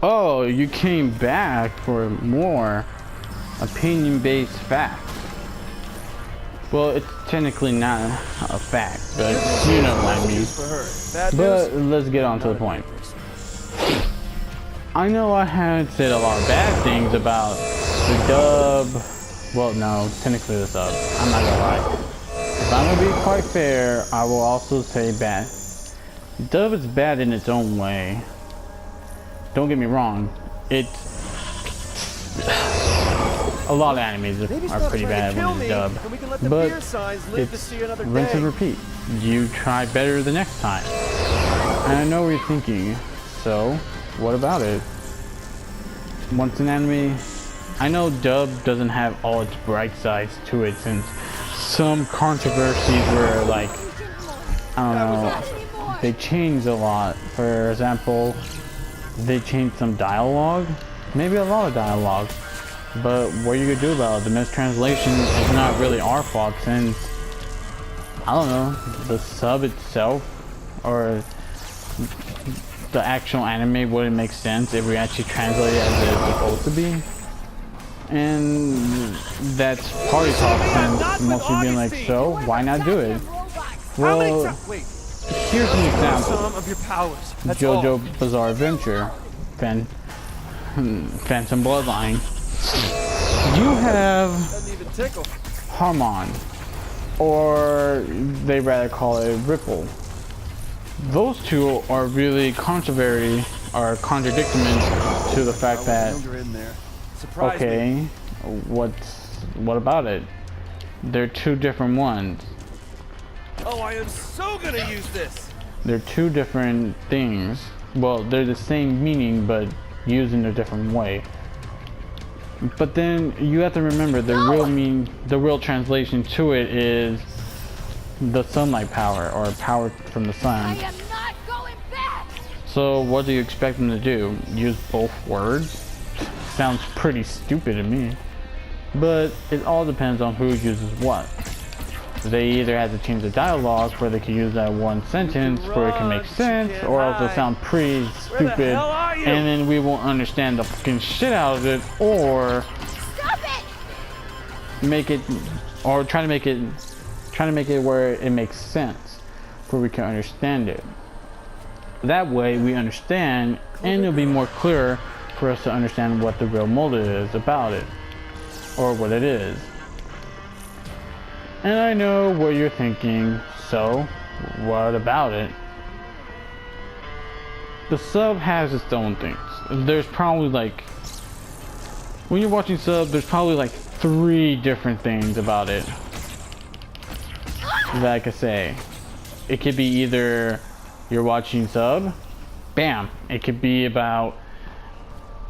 Oh, you came back for more opinion-based facts. Well, it's technically not a fact, but you know what I mean. But let's get on to the point. I know I had said a lot of bad things about the dub. Well, no, technically the sub. I'm not gonna lie. If I'm gonna be quite fair, I will also say bad. Dub is bad in its own way. Don't get me wrong. It's a lot of animes are pretty bad when it's dubbed, but it's rinse and repeat. You try better the next time. And I know what you're thinking. So, what about it? Once an anime, I know dub doesn't have all its bright sides to it, since some controversies were like, I don't know, they changed a lot. For example, they changed some dialogue, maybe a lot of dialogue, but what are you gonna do about it? The mistranslation is not really our fault, since, I don't know, the sub itself or the actual anime wouldn't make sense if we actually translate it as it's supposed to be. And that's party talk, since most people being like, so why not do it? Well, here's an example. JoJo Bizarre Adventure, Phantom Bloodline. You have Harmon, or they rather call it Ripple. Those two are really contrary or contradictions to the fact that, okay, what about it? They're two different ones. Oh, I am so gonna use this. They're two different things. Well, they're the same meaning, but used in a different way. But then you have to remember the real translation to it is the sunlight power, or power from the sun. I am not going back. So what do you expect them to do? Use both words? Sounds pretty stupid to me. But it all depends on who uses what. They either have to change the dialogue where they can use that one sentence where it can make sense, or else it'll sound pretty stupid and then we won't understand the fucking shit out of it, or Stop it. make it, or try to make it where it makes sense where we can understand it. That way we understand, and it'll be more clear for us to understand what the real motive is about it, or what it is. And I know what you're thinking, so what about it? The sub has its own things. There's probably like, when you're watching sub, there's probably like 3 different things about it that I could say. It could be either you're watching sub, bam. It could be about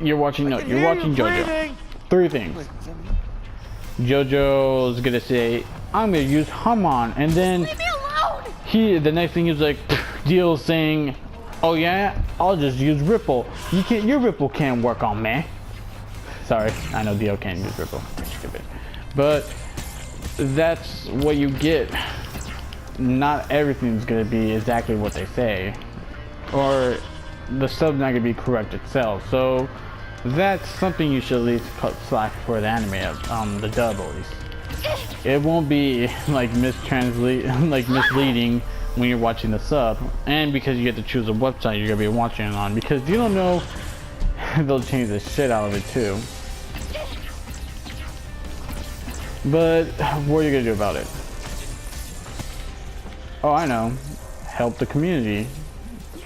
you're watching JoJo. 3 things. JoJo's gonna say, I'm gonna use Hamon, and then Leave me alone. the next thing is like Dio saying, oh yeah, I'll just use Ripple. Your Ripple can't work on me. Sorry, I know Dio can't use Ripple. Stupid. But that's what you get. Not everything's gonna be exactly what they say, or the sub's not gonna be correct itself. So that's something you should at least cut slack for the anime, the dub at least. It won't be like misleading when you're watching the sub, and because you get to choose a website you're gonna be watching it on, because you don't know, they'll change the shit out of it too. But what are you gonna do about it? Oh, I know. Help the community.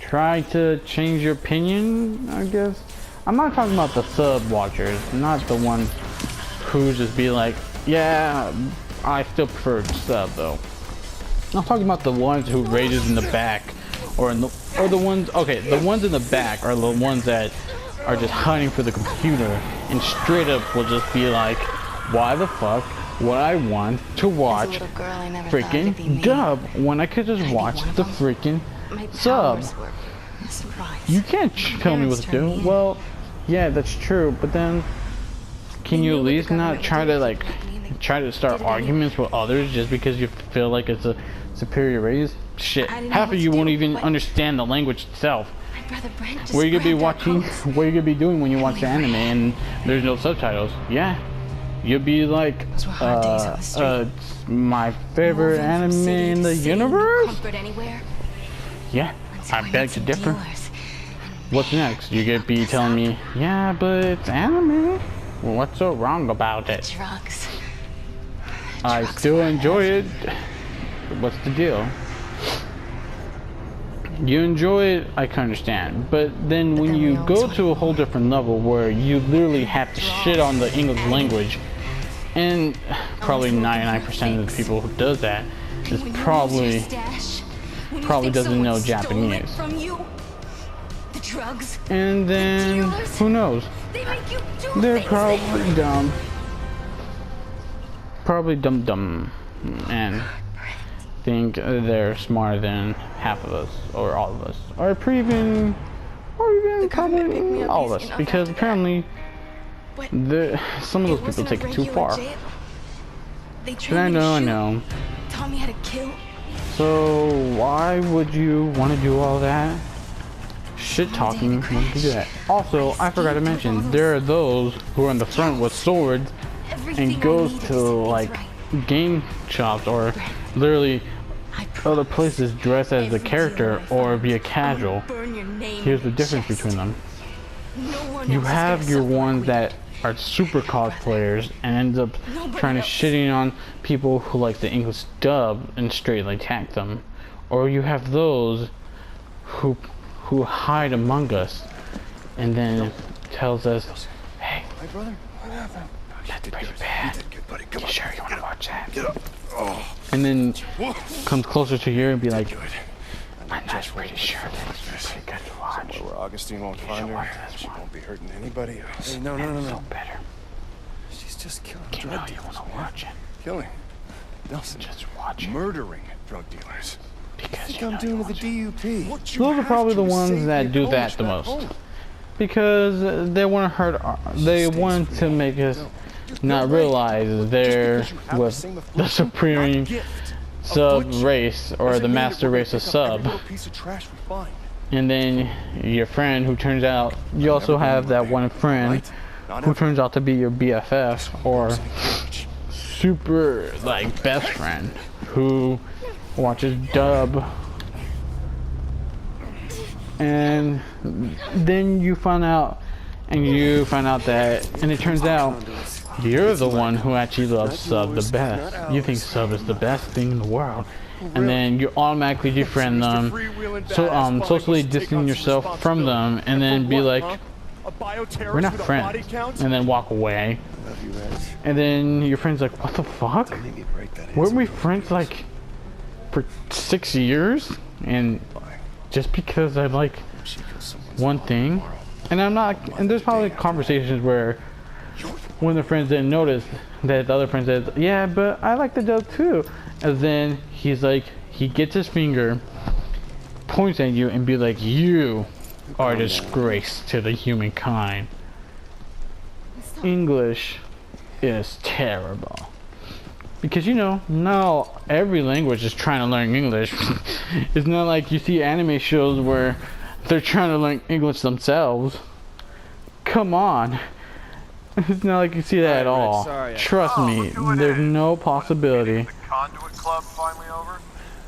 Try to change your opinion, I guess. I'm not talking about the sub watchers, not the ones who just be like, yeah, I still prefer sub though. I'm talking about the ones who rages in the back, or the ones, okay, the ones in the back are the ones that are just hunting for the computer and straight up will just be like, why the fuck would I want to watch freaking dub when I could just watch the freaking sub? You can't tell me what to do. Well, yeah, that's true, but then can you at least not try to start arguments with others just because you feel like it's a superior race? Shit, half of you won't even understand the language itself. brother Brent just What are you gonna be grabbed our watching? coats. What are you gonna be doing when you watch the anime and there's no subtitles? Yeah, you'll be like, Those were hard days on the street. it's my favorite Moving from anime city in to the city, no universe. comfort anywhere. Yeah, Until I we beg met to some differ. dealers. What's next? You're gonna be telling me, yeah, but it's anime. Well, what's so wrong about it? Drugs. I Drugs still were enjoy it. What's the deal? You enjoy it, I can understand. But then when then you we always go wanted to a whole different level where you literally have to shit on the English language, and probably 99% of the people who does that is When you lose your probably stash, when you probably think doesn't know someone stole it Japanese. From you, the drugs, and then dealers. who knows? they make you do They're things probably dumb. Probably dumb and think they're smarter than half of us or all of us or even government picked me probably up all of easy us enough because after that. apparently But some of those it people wasn't take a it too regular far. jail. They And trained I me to know, I shoot, know. taught me how to kill. So why would you want to do all that? Shit talking when you do that. Also, I forgot to mention, there are those who are in the front with swords Everything and goes I needed to be like right. game shops or literally I other promise. places dress as the Every character deal I or be a find, casual. I'ma burn your name Here's the in your difference chest. between them. No one You else is have gonna your suffer ones with that are super cosplayers and ends up Nobody trying to else. shitting on people who like the English dub and straightly attack them. Or you have those who hide among us and then tells us, hey, Hey, brother. What happened? that's pretty bad. Good, buddy. You sure you want to watch that? Get up. Oh, And then whoa. comes closer to you and be like, Good. I'm not pretty sure that's pretty good to watch. Where Augustine won't find her. watch this She one. won't be hurting anybody else. Hey, no. So better. She's just killing You know drug you dealers. want to watch it. Killing. Nelson. Just watch it. Murdering drug dealers. Because I think you I'm know doing you with the want DUP. Those are probably the ones that do that the most. Because they want to hurt, they want to make us not realize they're with the supreme sub race or the master race of sub. And then your friend who turns out, you also have that one friend who turns out to be your BFF or super like best friend who watches dub. And then you find out that, and it turns out you're the one who actually loves sub the best. You think sub is the best thing in the world. And then you automatically defriend them, so socially distance yourself from them, and then be like, we're not friends, and then walk away. And then your friend's like, what the fuck? Weren't we friends like for 6 years? And just because I like one thing, and I'm not, and there's probably conversations where one of the friends didn't notice that the other friend says, yeah, but I like the dub too. And then he's like, he gets his finger, points at you, and be like, you are a disgrace to the humankind. English is terrible. Because you know, now every language is trying to learn English. It's not like you see anime shows where they're trying to learn English themselves. Come on. It's not like you see that at all. Trust me, there's no possibility. Conduit Club finally over?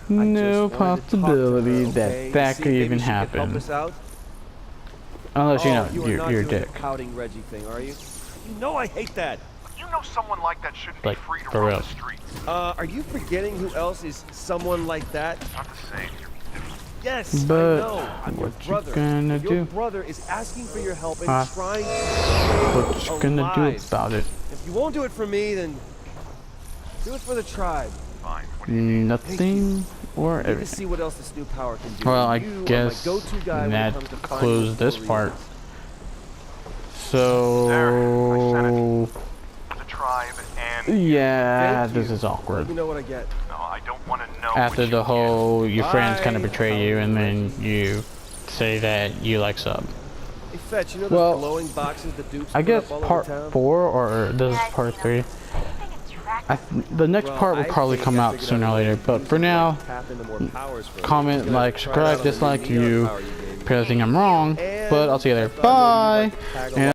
No possibility that that could even happen. Unless you know, you're a dick. Pouting Reggie thing, are you? You know I hate that. You know someone like that shouldn't Like, be free to for roam real. the streets. Are you forgetting who else is someone like that? Not the same. Yes, But I know. I'm your what you brother. gonna Your do? brother is asking for your help and Huh? trying to What save you gonna do lives. about it? If you won't do it for me, then do it for the tribe. Fine. What do you Nothing or We need to everything. see what else this new power can do. Well, I You are my guess go-to guy when it that comes to finding closed this stories. part. So the tribe and yeah, Thank this you. is Let awkward. me know what I get. no, I don't want to know. After what the you whole your friends kind of Bye. betray you, and then you say that you like sub. Hey, Fetch, you know those Well, glowing boxes the Dukes I put guess up all over part town? 4 or this is part 3. The next Well, part will I probably think come I out figured sooner out or a way later. to But for now, tap into more powers for me. comment, Gonna like, try subscribe, out on the dislike neon you. power gave me. apparently think I'm wrong, but I'll see you later. Bye. And